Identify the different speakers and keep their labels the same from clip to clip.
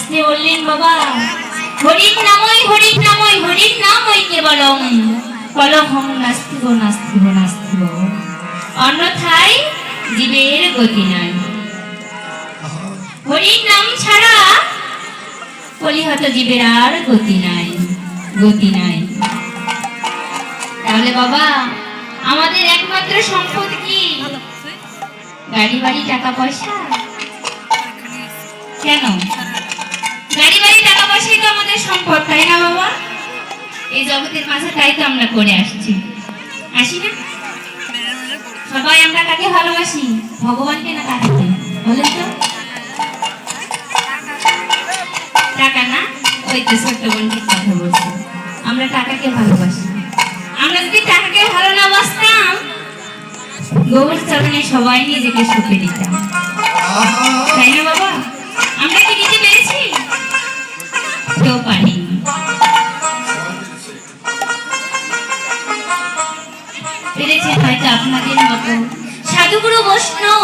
Speaker 1: আসতে বললেন বাবা, হরির নামই হরির নামই হরির নামই কেবলম, কলহং নাস্তিব নাস্তিব নাস্তিব, অন্যথায় জীবের গতি নাই। হরির নাম ছাড়া কলিহত জীবের আর গতি নাই, গতি নাই। তাহলে বাবা আমাদের একমাত্র সম্পদ কি? গাড়ি বাড়ি টাকা পয়সা? কেন? গাড়ি বাড়ি টাকা পয়সাই তো আমাদের সম্পদ, তাই না বাবা? এই জগতের মাঝে তাই তো আমরা করে আসছি, আসি না? সবাই আমরা কাকে ভালোবাসি? ভগবানকে না কাকে? বলেন তো? টাকা না? ওই তো ছোট্ট বোনকে কথা বলছি, আমরা টাকাকে ভালোবাসি। আমরা যদি টাকাকে ভালো না বাসতাম, গৌর চরণে সবাই নিজেকে সঁপে দিতাম, তাই না বাবা? আমরা কি দিতে পেরেছি? কেউ পারিনি। পেরেছে হয়তো আপনাদের মতো সাধুগুরু বৈষ্ণব,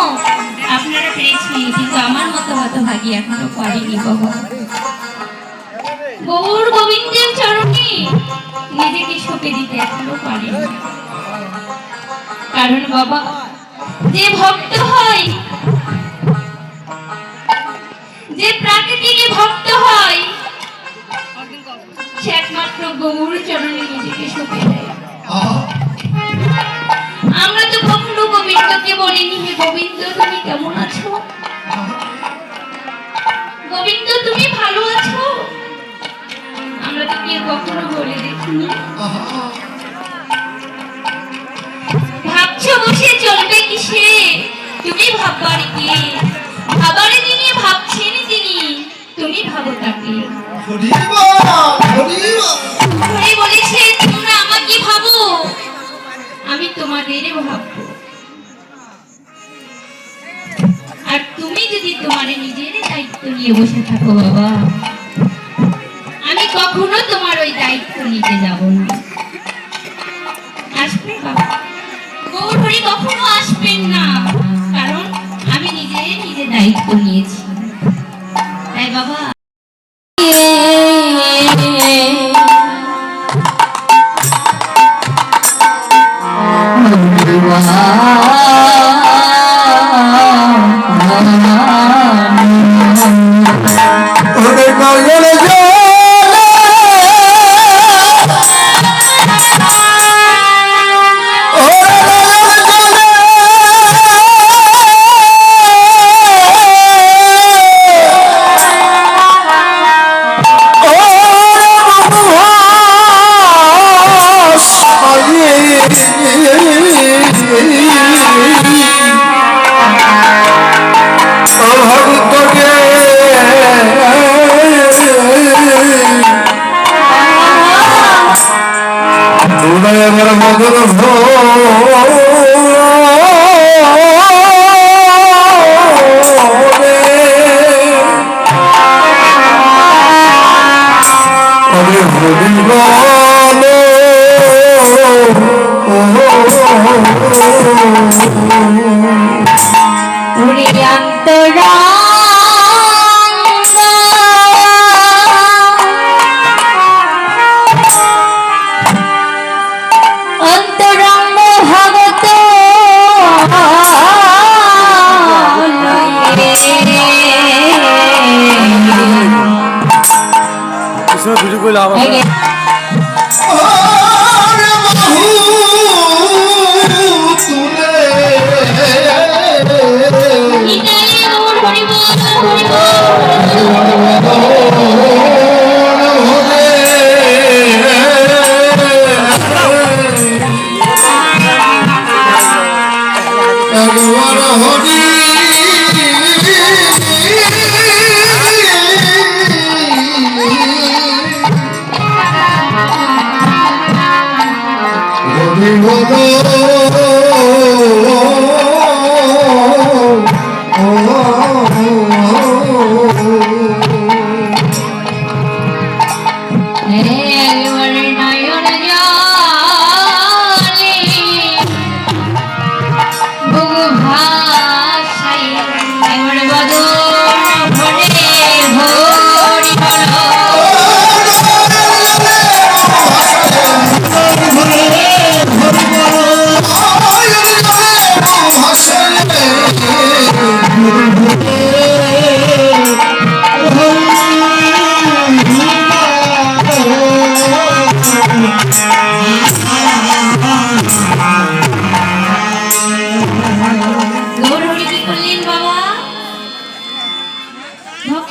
Speaker 1: আপনারা পেরেছেন, কিন্তু আমার মতো হতভাগী এখনো পারিনি বাবা। গৌর গোবিন্দের চরণে নিজেকে সঁপে দিতে এখনো পারিনি। কারণ বাবা যে ভক্ত হয়, যে প্রাকৃতিক ভক্ত হয়, সে একমাত্র গৌর চরণে নিজেকে সঁপে দেয়। আমরা তো কখনো গোবিন্দকে বলিনি, হে গোবিন্দ তুমি কেমন আছো, গোবিন্দ তুমি ভালো আছো, আমরা তো কেউ কখনো বলে দেখিনি। ভাবছো বসে চলবে কিসে, তুমি ভাববার কে? ভাবার যিনি ভাবছেন তিনি, তুমি ভাবো তাকে। হরি বলেছে তোমরা আমাকে ভাবো, আমি তোমাদের ভাববো। আর তুমি যদি তোমার নিজের দায়িত্ব নিয়ে বসে থাকো বাবা, আমি কখনো তোমার ওই দায়িত্ব নিতে যাব না। আসবে বাবা, গৌর হরি কখনো আসবেন না, কারণ আমি নিজের দায়িত্ব নিয়েছি, তাই বাবা।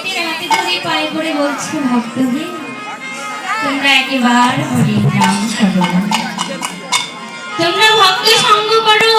Speaker 1: ভক্তের হাতে ধরে পায়ে পড়ে বলছে ভক্তদের তোমরা একেবার হরির নাম করো, তোমরা ভক্ত সঙ্গ করো।